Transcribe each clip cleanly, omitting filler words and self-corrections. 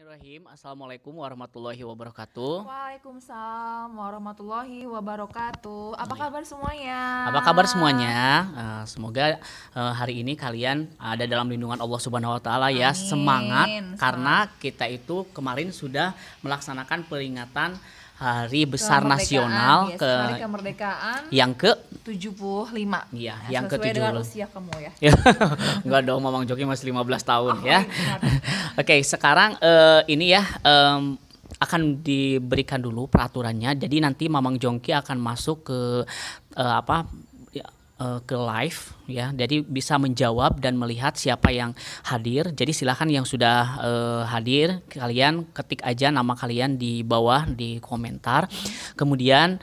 Bismillahirrahmanirrahim. Assalamualaikum warahmatullahi wabarakatuh. Waalaikumsalam warahmatullahi wabarakatuh. Apa kabar semuanya? Apa kabar semuanya? Semoga hari ini kalian ada dalam lindungan Allah Subhanahu wa taala ya. Amin. Semangat karena kita itu kemarin sudah melaksanakan peringatan Hari Besar Nasional Hari Kemerdekaan yang ke 75. Iya, Ya, yang sesuai ke-70. dengan usia kamu ya. Enggak dong, Mamang Joki masih 15 tahun ya. Ingat. Oke, sekarang ini ya akan diberikan dulu peraturannya. Jadi nanti Mamang Jongki akan masuk ke ke live ya. Jadi bisa menjawab dan melihat siapa yang hadir. Jadi silakan yang sudah hadir kalian ketik aja nama kalian di bawah di komentar. Kemudian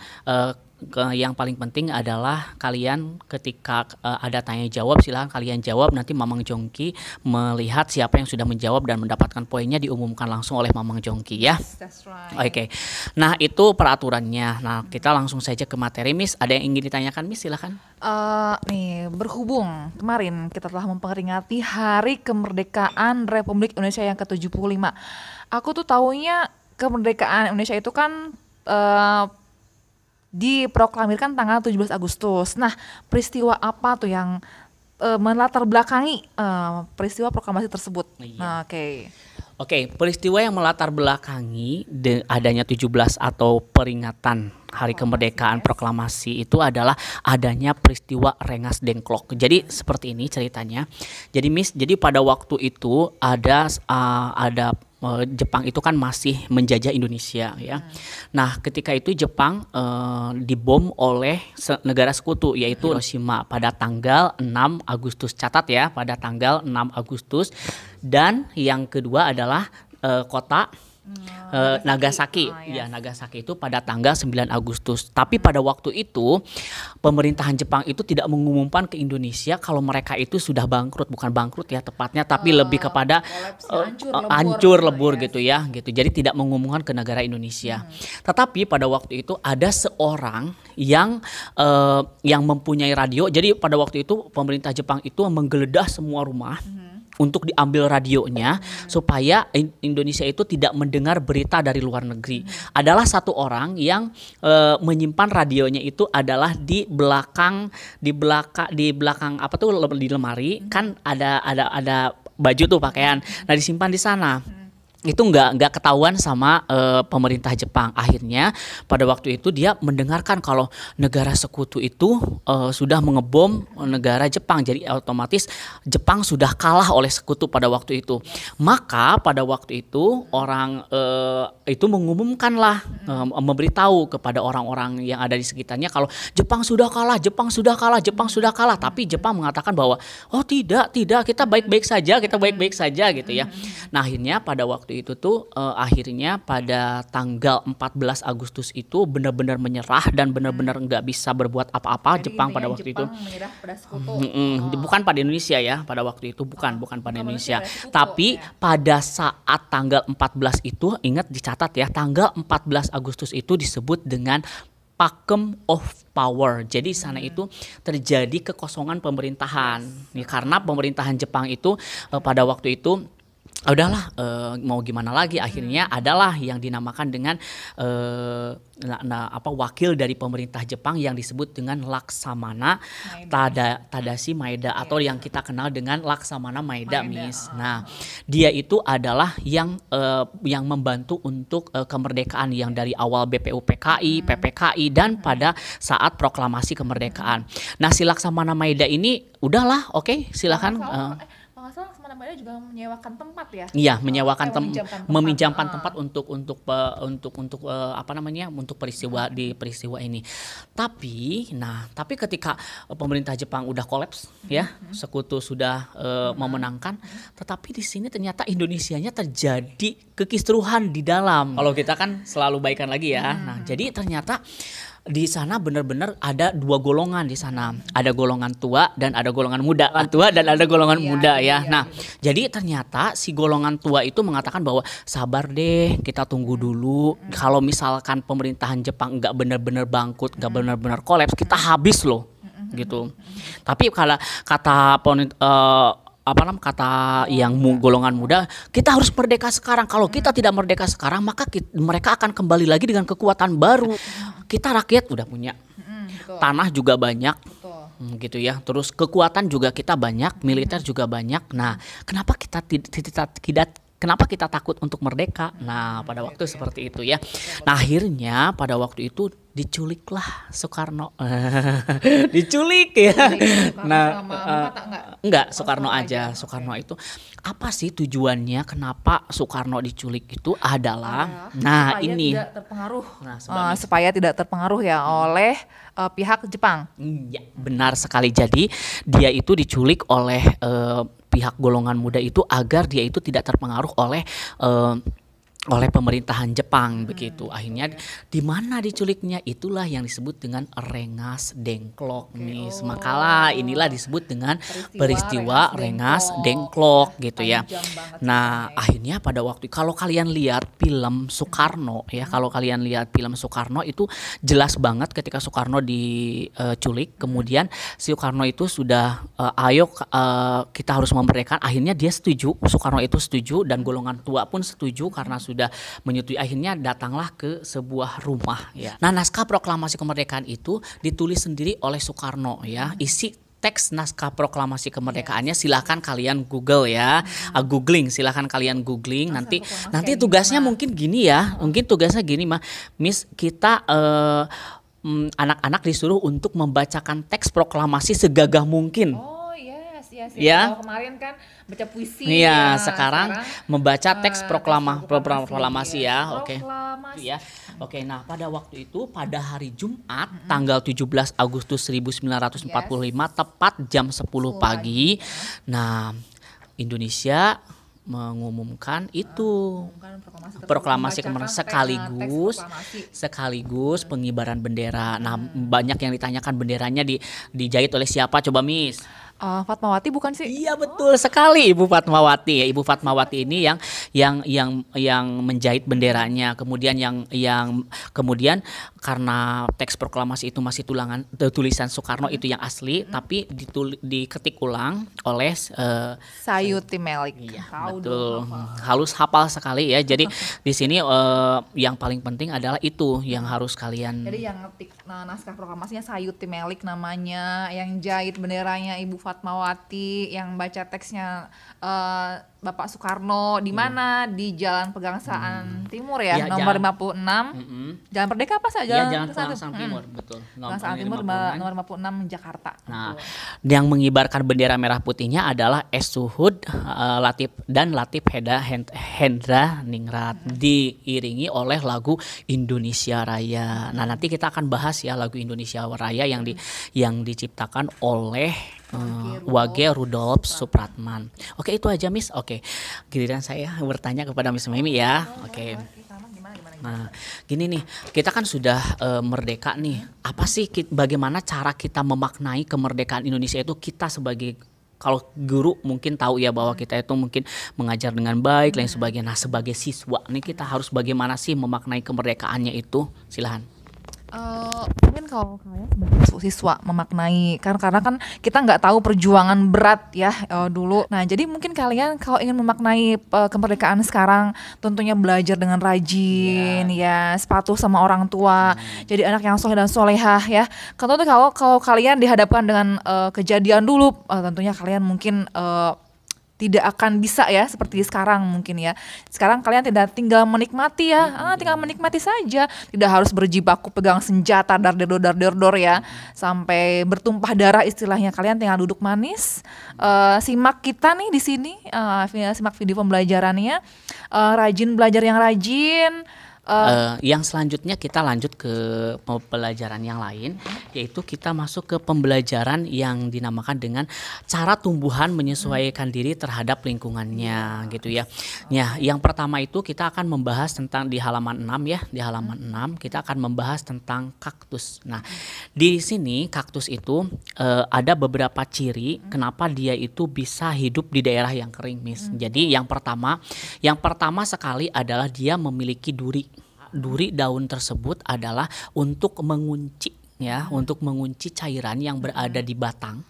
yang paling penting adalah kalian ketika ada tanya jawab silahkan kalian jawab, nanti Mamang Jongki melihat siapa yang sudah menjawab dan mendapatkan poinnya diumumkan langsung oleh Mamang Jongki ya. Yes, that's right. Oke. Nah, itu peraturannya. Nah, kita langsung saja ke materi, Miss. Ada yang ingin ditanyakan, Miss? Silahkan. Nih, berhubung kemarin kita telah memperingati Hari Kemerdekaan Republik Indonesia yang ke-75. Aku tuh taunya kemerdekaan Indonesia itu kan diproklamirkan tanggal 17 Agustus. Nah, peristiwa apa tuh yang melatar belakangi peristiwa proklamasi tersebut? Iya. Nah, Oke, peristiwa yang melatar belakangi adanya 17 atau peringatan Hari Kemerdekaan proklamasi itu adalah adanya peristiwa Rengas Dengklok. Jadi seperti ini ceritanya. Jadi Miss, jadi pada waktu itu ada Jepang itu kan masih menjajah Indonesia ya. Nah, ketika itu Jepang dibom oleh negara sekutu yaitu Hiroshima pada tanggal 6 Agustus. Catat ya, pada tanggal 6 Agustus. Dan yang kedua adalah kota Nagasaki. Yes. Ya, Nagasaki itu pada tanggal 9 Agustus. Tapi pada waktu itu pemerintahan Jepang itu tidak mengumumkan ke Indonesia kalau mereka itu sudah bangkrut, bukan bangkrut ya tepatnya, tapi lebih kepada hancur lebur gitu ya, gitu. Jadi tidak mengumumkan ke negara Indonesia. Tetapi pada waktu itu ada seorang yang mempunyai radio. Jadi pada waktu itu pemerintah Jepang itu menggeledah semua rumah untuk diambil radionya supaya Indonesia itu tidak mendengar berita dari luar negeri. Adalah satu orang yang menyimpan radionya itu adalah di belakang apa tuh di lemari kan ada baju tuh pakaian. Nah, disimpan di sana. Itu nggak ketahuan sama pemerintah Jepang. Akhirnya pada waktu itu dia mendengarkan kalau negara sekutu itu sudah mengebom negara Jepang. Jadi otomatis Jepang sudah kalah oleh sekutu pada waktu itu. Maka pada waktu itu orang itu mengumumkanlah, memberitahu kepada orang-orang yang ada di sekitarnya kalau Jepang sudah kalah, Jepang sudah kalah, Jepang sudah kalah. Tapi Jepang mengatakan bahwa oh tidak, kita baik-baik saja gitu ya. Nah, akhirnya pada waktu itu tuh akhirnya pada tanggal 14 Agustus itu benar-benar menyerah dan benar-benar nggak bisa berbuat apa-apa. Jadi Jepang pada waktu Jepang itu menyerah pada sekutu. bukan pada Indonesia ya, pada waktu itu bukan pada Indonesia. sekutu, Tapi ya. pada saat tanggal 14 itu ingat dicatat ya, tanggal 14 Agustus itu disebut dengan Vacuum of Power. Jadi sana itu terjadi kekosongan pemerintahan. Ya, karena pemerintahan Jepang itu pada waktu itu udahlah mau gimana lagi, akhirnya adalah yang dinamakan dengan wakil dari pemerintah Jepang yang disebut dengan Laksamana Tadashi Maeda atau yang kita kenal dengan Laksamana Maeda, Miss. Nah, dia itu adalah yang membantu untuk kemerdekaan yang dari awal BPUPKI, PPKI dan pada saat proklamasi kemerdekaan. Nah, si Laksamana Maeda ini udahlah, oke, silakan. Nggak salah Laksamana Maeda juga menyewakan tempat ya? Iya, meminjamkan tempat untuk peristiwa peristiwa ini. Tapi ketika pemerintah Jepang udah kolaps ya, sekutu sudah memenangkan, tetapi di sini ternyata Indonesianya terjadi kekisruhan di dalam. Kalau kita kan selalu baikan lagi ya. Nah, jadi ternyata di sana benar-benar ada dua golongan di sana. Ada golongan tua dan ada golongan muda. Muda ya. Nah, jadi ternyata si golongan tua itu mengatakan bahwa sabar deh, kita tunggu dulu. Kalau misalkan pemerintahan Jepang nggak benar-benar bangkrut, nggak benar-benar kolaps, kita habis loh. Gitu. Tapi kalau kata apa namanya kata yang golongan muda, kita harus merdeka sekarang. Kalau kita tidak merdeka sekarang, maka mereka akan kembali lagi dengan kekuatan baru. Kita rakyat udah punya tanah juga banyak. Gitu ya. Terus kekuatan juga kita banyak, militer juga banyak. Nah, kenapa kita kenapa kita takut untuk merdeka? Nah, pada waktu seperti itu ya. Nah, akhirnya pada waktu itu diculiklah Soekarno. Diculik ya. Nah, enggak Soekarno aja. Soekarno itu apa sih tujuannya kenapa Soekarno diculik itu adalah tidak terpengaruh. Supaya tidak terpengaruh ya oleh pihak Jepang. Iya, benar sekali. Jadi dia itu diculik oleh pihak golongan muda itu agar dia itu tidak terpengaruh oleh pemerintahan Jepang begitu. Akhirnya di mana diculiknya itulah yang disebut dengan Rengas Dengklok, Miss. Makalah inilah disebut dengan peristiwa Rengas Dengklok gitu ya. Nah, akhirnya pada waktu kalau kalian lihat film Soekarno ya, kalau kalian lihat film Soekarno itu jelas banget ketika Soekarno diculik, kemudian Soekarno itu sudah kita harus memerdekakan. Akhirnya dia setuju, Soekarno itu setuju dan golongan tua pun setuju karena sudah menyetujui. Akhirnya datanglah ke sebuah rumah ya. Nah, naskah proklamasi kemerdekaan itu ditulis sendiri oleh Soekarno ya. Isi teks naskah proklamasi kemerdekaannya silahkan kalian Google ya. Googling, silahkan kalian googling. Nanti tugasnya mungkin gini ya. Mungkin tugasnya gini Miss, kita anak-anak disuruh untuk membacakan teks proklamasi segagah mungkin. Ya. Kalau kemarin kan baca puisi. Iya, sekarang membaca teks proklamasi ya. Oke. Ya. Oke, nah pada waktu itu pada hari Jumat tanggal 17 Agustus 1945 tepat jam 10 pagi. Nah, Indonesia mengumumkan itu proklamasi kemerdekaan sekaligus pengibaran bendera. Nah, banyak yang ditanyakan benderanya dijahit oleh siapa coba Miss? Fatmawati bukan sih? Iya betul sekali Ibu Fatmawati. Ibu Fatmawati ini yang menjahit benderanya. Kemudian kemudian karena teks proklamasi itu masih tulisan Soekarno itu yang asli, tapi diketik ulang oleh Sayuti Melik. Iya, betul. Halus hafal sekali ya. Jadi di sini yang paling penting adalah itu yang harus kalian. Jadi yang ngetik naskah proklamasinya Sayuti Melik namanya, yang jahit benderanya Ibu Fatmawati, yang baca teksnya Bapak Soekarno di mana di Jalan Pegangsaan Timur ya, nomor 56. Jalan Merdeka apa saja? Jalan Pegangsaan Timur, betul. Pegangsaan Timur nomor 56 Jakarta. Nah, yang mengibarkan bendera merah putihnya adalah S. Suhud, Latif Hendra Ningrat, diiringi oleh lagu Indonesia Raya. Nah, nanti kita akan bahas ya lagu Indonesia Raya yang diciptakan oleh Wage Rudolf Supratman. Oke, itu aja Miss. Oke, giliran saya bertanya kepada Miss Mimi ya. Oke. Nah, gini nih, kita kan sudah merdeka nih. Apa sih bagaimana cara kita memaknai kemerdekaan Indonesia itu? Kita sebagai, kalau guru mungkin tahu ya bahwa kita itu mungkin mengajar dengan baik lain sebagainya. Nah, sebagai siswa nih kita harus bagaimana sih memaknai kemerdekaannya itu? Silahkan. Mungkin kalau kalian sebagai siswa memaknai karena kan kita nggak tahu perjuangan berat ya dulu. Nah, jadi mungkin kalian kalau ingin memaknai kemerdekaan sekarang tentunya belajar dengan rajin ya, sepatu sama orang tua, jadi anak yang soleh dan solehah ya. Kalau kalian dihadapkan dengan kejadian dulu, tentunya kalian mungkin tidak akan bisa ya seperti sekarang mungkin ya. Sekarang kalian tidak tinggal menikmati ya, tinggal menikmati saja, tidak harus berjibaku pegang senjata dar ya, sampai bertumpah darah istilahnya. Kalian tinggal duduk manis, simak kita nih di sini, simak video pembelajarannya, rajin belajar yang rajin. Yang selanjutnya kita lanjut ke pembelajaran yang lain, yaitu kita masuk ke pembelajaran yang dinamakan dengan cara tumbuhan menyesuaikan diri terhadap lingkungannya gitu ya. Ya, yang pertama itu kita akan membahas tentang di halaman 6 ya, di halaman 6 kita akan membahas tentang kaktus. Nah, di sini kaktus itu ada beberapa ciri kenapa dia itu bisa hidup di daerah yang kering, Miss. Jadi yang pertama sekali adalah dia memiliki duri. Duri daun tersebut adalah untuk mengunci ya untuk mengunci cairan yang berada di batang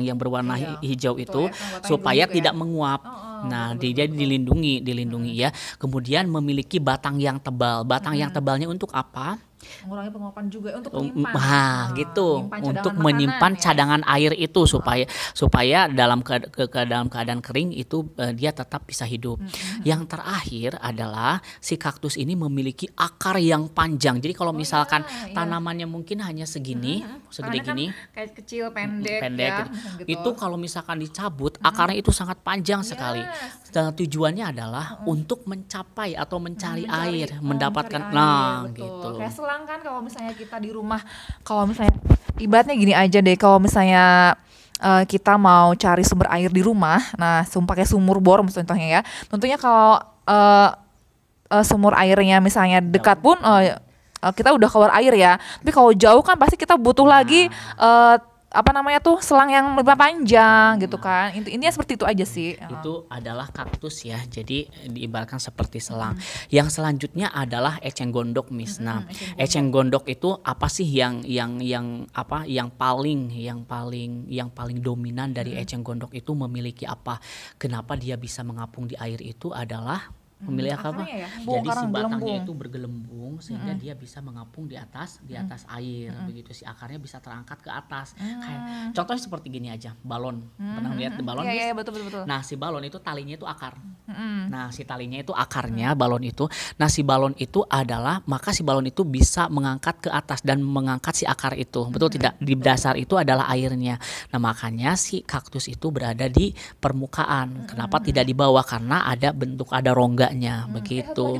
yang berwarna hijau itu supaya tidak menguap. Nah, dia dilindungi ya. Kemudian memiliki batang yang tebal. Batang yang tebalnya untuk apa? Mengurangi penguapan juga untuk menyimpan. Gitu. Untuk menyimpan ya. cadangan air itu supaya dalam keadaan kering itu dia tetap bisa hidup. Yang terakhir adalah si kaktus ini memiliki akar yang panjang. Jadi kalau misalkan tanamannya mungkin hanya segede gini, kayak kecil pendek ya, gitu. Itu kalau misalkan dicabut akarnya itu sangat panjang sekali. Dan tujuannya adalah untuk mencapai atau mencari air, mendapatkan gitu. Kayak selang kan kalau misalnya kita di rumah, kalau misalnya ibaratnya gini aja deh, kalau misalnya kita mau cari sumber air di rumah, nah pakai sumur bor contohnya ya. Tentunya kalau sumur airnya misalnya dekat pun kita udah keluar air ya. Tapi kalau jauh kan pasti kita butuh lagi selang yang lebih panjang gitu kan. Intinya seperti itu aja sih. Itu adalah kaktus ya. Jadi diibaratkan seperti selang. Yang selanjutnya adalah eceng gondok, Miss. Nah, eceng gondok itu apa sih yang paling dominan dari eceng gondok itu memiliki apa? Kenapa dia bisa mengapung di air itu adalah memilih apa? Ya? Jadi si batangnya itu bergelembung sehingga dia bisa mengapung di atas air. Begitu si akarnya bisa terangkat ke atas. Kayak contohnya seperti gini aja, balon. Pernah lihat balon? Iya, betul. Nah, si balon itu talinya itu akar. Nah, si talinya itu akarnya balon itu. Nah, si balon itu maka si balon itu bisa mengangkat ke atas dan mengangkat si akar itu. Betul tidak? Di dasar itu adalah airnya. Nah, makanya si kaktus itu berada di permukaan. Kenapa tidak di bawah? Karena ada rongganya begitu.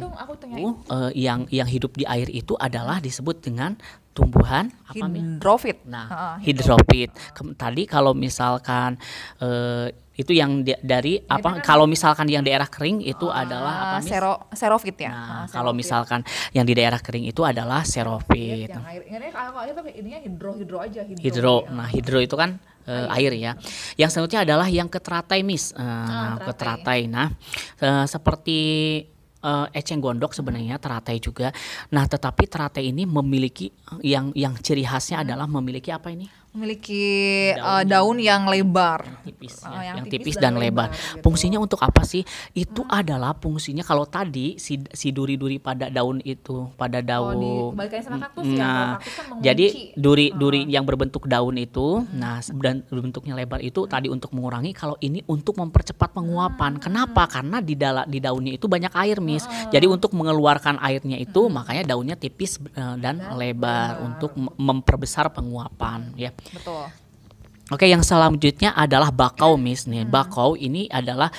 Yang hidup di air itu adalah disebut dengan tumbuhan hidrofit. Nah, hidrofit. Tadi kalau misalkan itu yang dari apa? Kalau misalkan yang daerah kering itu adalah apa? Xerophyt ya. Nah, kalau misalkan yang di daerah kering itu adalah xerophyt. Ininya hidro aja. Hidro. Nah, hidro itu kan air ya. Yang selanjutnya adalah yang keteratai, Miss. Keteratai. Nah, seperti eceng gondok sebenarnya teratai juga. Nah, tetapi teratai ini memiliki yang ciri khasnya adalah memiliki apa ini? Memiliki daun yang lebar, yang tipis dan lebar. Gitu. Fungsinya untuk apa sih? Itu adalah fungsinya kalau tadi si duri-duri pada daun itu, jadi duri yang berbentuk daun itu, dan bentuknya lebar itu tadi untuk mengurangi. Kalau ini untuk mempercepat penguapan. Kenapa? Karena di daunnya itu banyak air, Miss. Jadi untuk mengeluarkan airnya itu makanya daunnya tipis dan lebar untuk memperbesar penguapan, ya. Betul. Oke, yang selanjutnya adalah bakau, Miss. Nih, bakau ini adalah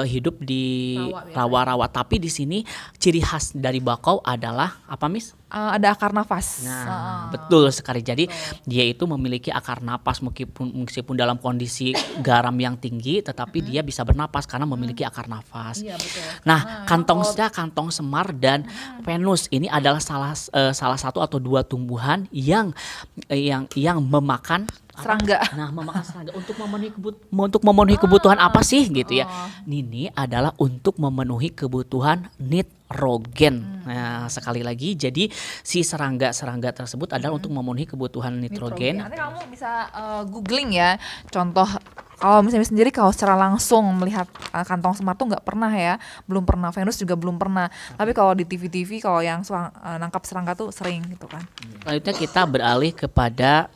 hidup di rawa-rawa. Tapi di sini ciri khas dari bakau adalah apa, Miss? Ada akar nafas. Nah, betul sekali. Jadi dia itu memiliki akar napas meskipun dalam kondisi garam yang tinggi, tetapi dia bisa bernapas karena memiliki akar nafas. Iya, betul. Nah, kantong semar dan Venus ini adalah salah satu atau dua tumbuhan yang memakan serangga. Nah, memakan serangga untuk memenuhi kebutuhan apa sih gitu ya. Ini adalah untuk memenuhi kebutuhan nitrogen. Nah, sekali lagi jadi si serangga tersebut adalah untuk memenuhi kebutuhan nitrogen. Nanti kamu bisa googling ya. Contoh kalau misalnya sendiri kalau secara langsung melihat kantong semar tuh belum pernah. Venus juga belum pernah. Tapi kalau di TV kalau yang nangkap serangga tuh sering gitu kan. Selanjutnya kita beralih kepada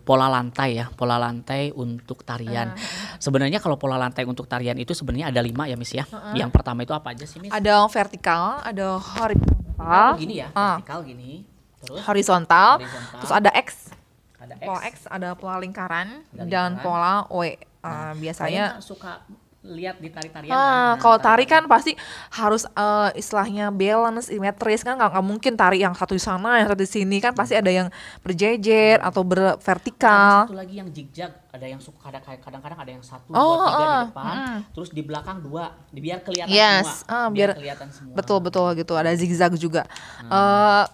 pola lantai untuk tarian. Sebenarnya kalau pola lantai untuk tarian itu sebenarnya ada 5 ya, Miss ya. Yang pertama itu apa aja sih, Miss? Ada vertikal, ada horizontal. Gini ya, vertikal gini. Terus horizontal. Terus ada X. Pola X, ada pola lingkaran dan pola W. Biasanya suka lihat di tari-tarian kalau tari kan pasti harus istilahnya balance, simetris kan, nggak mungkin tari yang satu di sana yang satu di sini kan, pasti ada yang berjejer atau bervertikal. Ada satu lagi yang zigzag, ada yang suka kadang-kadang ada yang 1, 2, 3 di depan, terus di belakang 2, biar kelihatan semua. Biar kelihatan semua. Betul gitu, ada zigzag juga.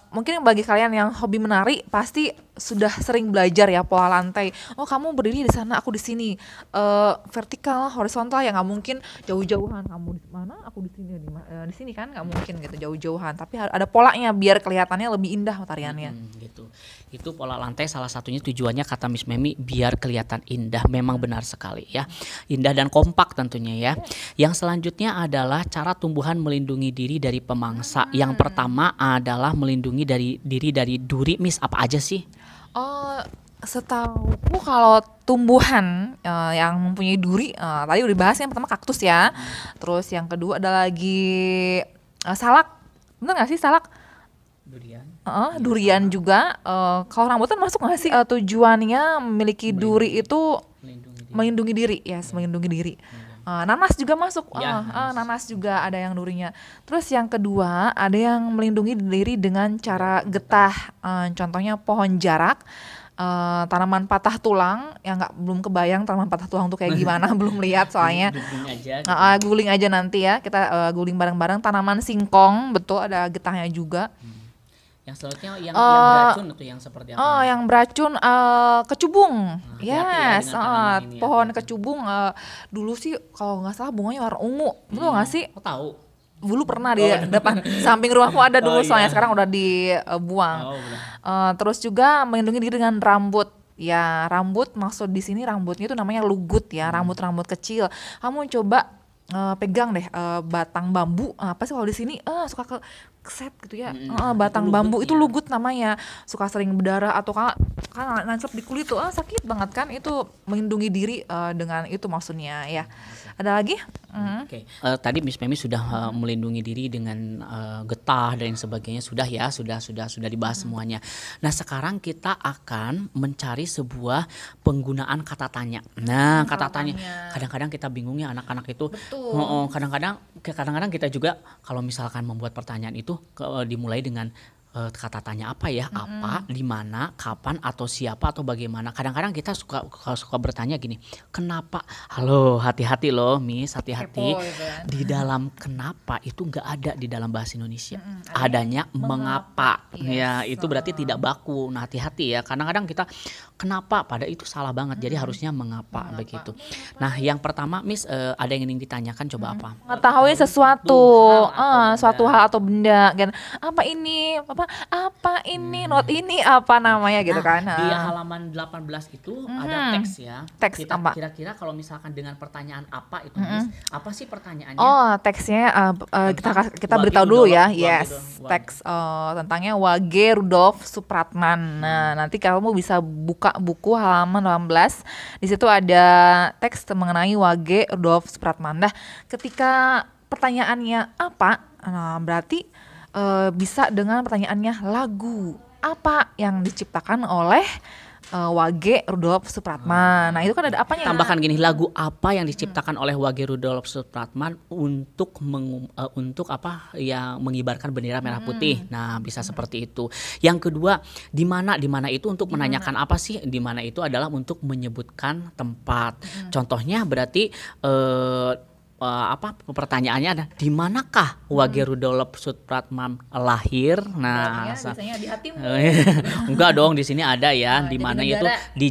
Mungkin bagi kalian yang hobi menari pasti sudah sering belajar ya pola lantai. Oh, kamu berdiri di sana, aku di sini. Vertikal, horizontal ya nggak mungkin jauh-jauhan. Kamu di mana, aku di sini, di sini kan nggak mungkin gitu jauh-jauhan. Tapi ada polanya biar kelihatannya lebih indah tariannya. Gitu. Itu pola lantai salah satunya tujuannya kata Miss Memi biar kelihatan indah. Memang benar sekali ya. Indah dan kompak tentunya ya. Yang selanjutnya adalah cara tumbuhan melindungi diri dari pemangsa. Yang pertama adalah melindungi diri dari duri. Miss, apa aja sih? Setahuku kalau tumbuhan yang mempunyai duri, tadi udah bahas yang pertama kaktus ya. Terus yang kedua ada lagi salak. Bener gak sih salak? Durian. Durian juga. Kalau rambutan masuk nggak sih? Tujuannya memiliki duri itu melindungi diri, ya, melindungi diri. Nanas juga masuk. Nanas juga ada yang durinya. Terus yang kedua ada yang melindungi diri dengan cara getah. Contohnya pohon jarak, tanaman patah tulang. Yang belum kebayang tanaman patah tulang tuh kayak gimana, belum lihat soalnya. Guling aja nanti ya, kita guling bareng-bareng. Tanaman singkong, betul, ada getahnya juga. Yang selanjutnya yang beracun itu yang seperti apa? Yang beracun kecubung. Yes, pohon kecubung. Dulu sih kalau nggak salah bunganya warna ungu. Betul nggak sih? Aku tahu. Dulu pernah di depan samping rumahku ada dulu, soalnya sekarang udah dibuang. Terus juga melindungi diri dengan rambut. Ya, rambut maksud di sini rambutnya itu namanya lugut ya, rambut-rambut kecil. Kamu coba pegang deh batang bambu, apa sih kalau di sini suka keset gitu ya. Batang bambu itu lugut namanya, suka sering berdarah atau kan nancep di kulit tuh sakit banget kan. Itu melindungi diri dengan itu maksudnya ya. Ada lagi? Oke. Tadi Miss Memi sudah melindungi diri dengan getah dan sebagainya, sudah ya, sudah dibahas semuanya. Nah, sekarang kita akan mencari sebuah penggunaan kata tanya. Nah, kata tanya kadang-kadang kita bingung ya anak-anak itu. Kadang-kadang kita juga kalau misalkan membuat pertanyaan itu dimulai dengan kata tanya apa ya, apa, di mana, kapan, atau siapa, atau bagaimana. Kadang-kadang kita suka bertanya gini, kenapa? Halo, hati-hati loh Miss, hati-hati. Di dalam kenapa itu nggak ada di dalam bahasa Indonesia. Adanya mengapa. Ya, itu berarti tidak baku. Nah, hati-hati ya. Kadang-kadang kita kenapa, pada itu salah banget. Jadi harusnya mengapa begitu. Nah, yang pertama Miss, ada yang ingin ditanyakan, coba apa? Mengetahui sesuatu, suatu hal atau benda, kan? Apa ini? Apa ini? Not ini apa namanya gitu kan? Di halaman 18 itu ada teks ya. Teks apa? Kira-kira kalau misalkan dengan pertanyaan apa itu Miss, apa sih pertanyaannya? Teksnya kita beritahu dulu ya. Yes, teks tentangnya Wage Rudolf Supratman. Nah, nanti kamu bisa buka buku halaman 18. Di situ ada teks mengenai Wage Rudolf Supratman. Nah, ketika pertanyaannya apa? Nah, berarti bisa dengan pertanyaannya lagu apa yang diciptakan oleh Wage Rudolf Supratman. Nah, itu kan ada apanya? Tambahkan gini, lagu apa yang diciptakan oleh Wage Rudolf Supratman untuk apa ya, mengibarkan bendera merah putih. Nah, bisa seperti itu. Yang kedua, di mana itu untuk menanyakan apa sih? Di mana itu adalah untuk menyebutkan tempat. Contohnya berarti pertanyaannya ada di manakah Wage Rudolf Supratman lahir? Nah, biasanya di hatimu. Enggak dong, di sini ada ya, di mana itu di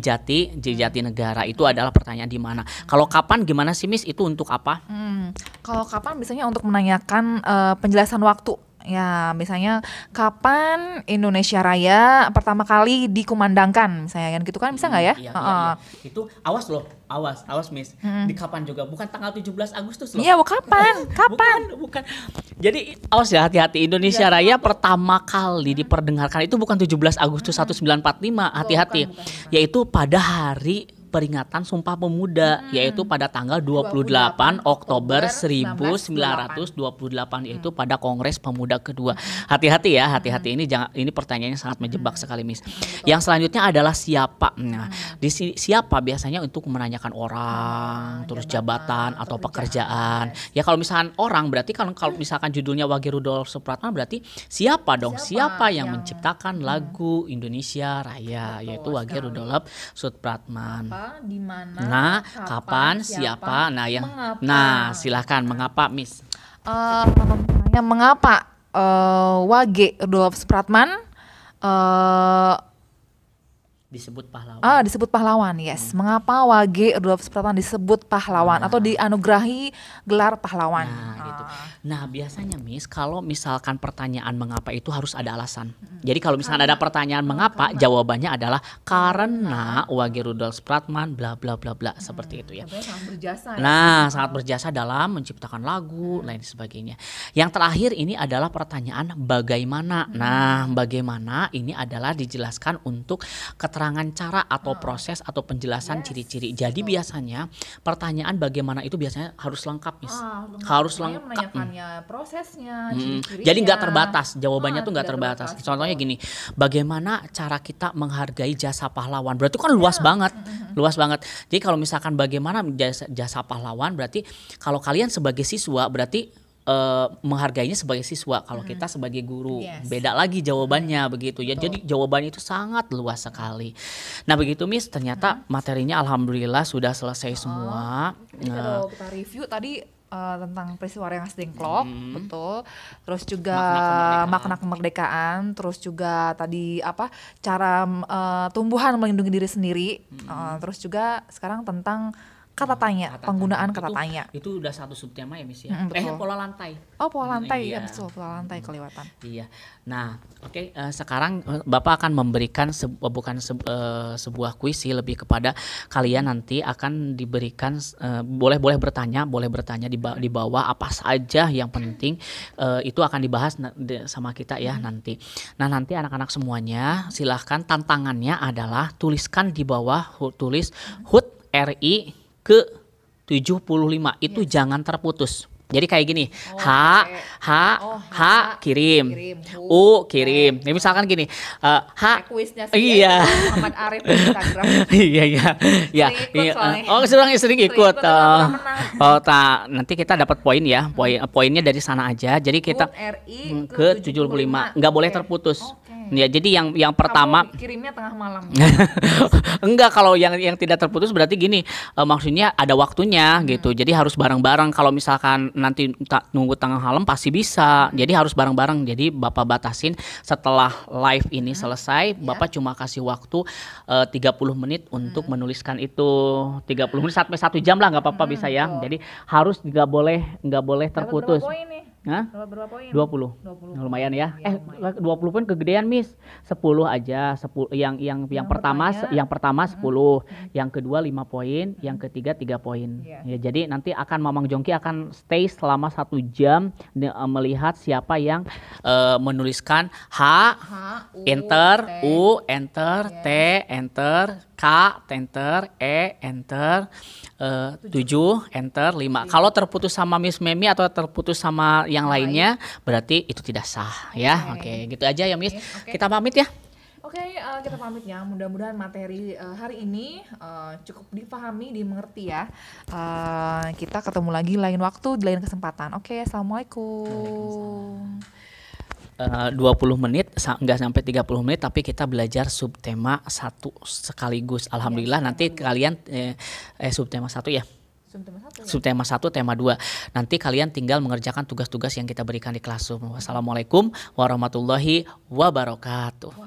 Jatinegara. Itu adalah pertanyaan di mana. Kalau kapan gimana sih Miss, itu untuk apa? Kalau kapan biasanya untuk menanyakan penjelasan waktu. Ya, misalnya kapan Indonesia Raya pertama kali dikumandangkan, misalnya kan gitu kan, bisa nggak ya? Iya. Itu awas Miss. Di kapan juga, bukan tanggal 17 Agustus loh. Iya, kapan? Bukan. Jadi awas ya, hati-hati. Indonesia Raya pertama kali diperdengarkan itu bukan 17 Agustus 1945, hati-hati. Bukan. Yaitu pada hari peringatan Sumpah Pemuda, yaitu pada tanggal 28 Oktober 1928, yaitu pada Kongres Pemuda kedua. Hati-hati ya, ini pertanyaannya sangat menjebak sekali Miss. Yang selanjutnya adalah siapa. Nah, di sini siapa biasanya untuk menanyakan orang, terus jabatan atau pekerjaan. Ya, kalau misalkan orang berarti kalau misalkan judulnya Wage Rudolf Supratman berarti siapa dong? Siapa yang menciptakan lagu Indonesia Raya, yaitu Wage Rudolf Supratman. Di mana? Nah, kapan, siapa? Nah, mengapa? Nah, silakan, mengapa Miss? Mengapa Wage Rudolf Supratman disebut pahlawan? Disebut pahlawan, yes. Mengapa Wage Rudolf Supratman disebut pahlawan atau dianugerahi gelar pahlawan? Nah, gitu. Nah, biasanya Miss, kalau misalkan pertanyaan mengapa itu harus ada alasan. Jadi kalau misalkan ada pertanyaan mengapa, jawabannya adalah karena Wage Rudolf Supratman bla bla bla bla seperti itu ya. Sangat berjasa ya. Nah, sangat berjasa dalam menciptakan lagu lain sebagainya. Yang terakhir ini adalah pertanyaan bagaimana. Nah, bagaimana ini adalah dijelaskan untuk keterangan cara atau proses atau penjelasan ciri-ciri. Jadi biasanya pertanyaan bagaimana itu biasanya harus lengkap, Miss. Harus lengkap. Menanyakannya prosesnya, ciri-cirinya. Jadi nggak terbatas, jawabannya tuh nggak terbatas. Contohnya gini, bagaimana cara kita menghargai jasa pahlawan? Berarti kan luas banget, luas banget. Jadi kalau misalkan bagaimana jasa pahlawan, berarti kalau kalian sebagai siswa berarti menghargainya sebagai siswa. Kalau kita sebagai guru, beda lagi jawabannya begitu ya. Jadi jawabannya itu sangat luas sekali. Nah begitu Miss, ternyata materinya alhamdulillah sudah selesai semua. Jadi kalau kita review tadi tentang peristiwa Rengas Dengklok, betul. Terus juga makna kemerdekaan, terus juga tadi cara tumbuhan melindungi diri sendiri. Terus juga sekarang tentang kata tanya, penggunaan kata tanya. Itu udah satu subtema ya Miss ya. Pola lantai. Oh, pola lantai ya, betul, pola lantai kelewatan. Iya. Nah, oke, sekarang Bapak akan memberikan sebuah kuis sih, lebih kepada kalian nanti akan diberikan boleh bertanya di bawah apa saja yang penting itu akan dibahas sama kita ya nanti. Nah, nanti anak-anak semuanya silahkan, tantangannya adalah tuliskan di bawah, tulis HUT RI ke 75 itu jangan terputus. Jadi kayak gini, H kirim, U kirim. Ini misalkan gini, H, iya, Muhammad Arif di Instagram. iya. Oh, sering ikut. Nanti kita dapat poin ya, poinnya dari sana aja. Jadi kita ke 75, nggak boleh terputus. Ya, jadi yang pertama kirimnya tengah malam. Enggak, kalau yang tidak terputus berarti gini, maksudnya ada waktunya gitu. Jadi harus bareng-bareng. Kalau misalkan nanti nunggu tengah malam pasti bisa. Jadi harus bareng-bareng. Jadi Bapak batasin setelah live ini selesai, Bapak cuma kasih waktu 30 menit untuk menuliskan itu. 30 menit sampai 1 jam lah, nggak apa-apa bisa ya. Jadi harus nggak boleh terputus. Berapa poin? 20. Lumayan ya. 20 pun kegedean Miss. 10 aja. 10 yang pertama 10, yang kedua 5 poin, yang ketiga 3 poin. Ya, jadi nanti akan Mamang Jongki akan stay selama 1 jam melihat siapa yang menuliskan H, enter, U, enter, T, enter, K, enter, E, enter, 7, enter, 5. Kalau terputus sama Miss Memi atau terputus sama yang lainnya, berarti itu tidak sah ya. Oke, gitu aja ya Miss. Kita pamit ya. Oke, kita pamit ya. Mudah-mudahan materi hari ini cukup dipahami, dimengerti ya. Kita ketemu lagi lain waktu, di lain kesempatan. Oke, assalamualaikum. 20 menit nggak sampai 30 menit, tapi kita belajar subtema 1 sekaligus. Alhamdulillah nanti kalian subtema 1 ya. Subtema 1, tema 2. Nanti kalian tinggal mengerjakan tugas-tugas yang kita berikan di Classroom. Wassalamualaikum warahmatullahi wabarakatuh.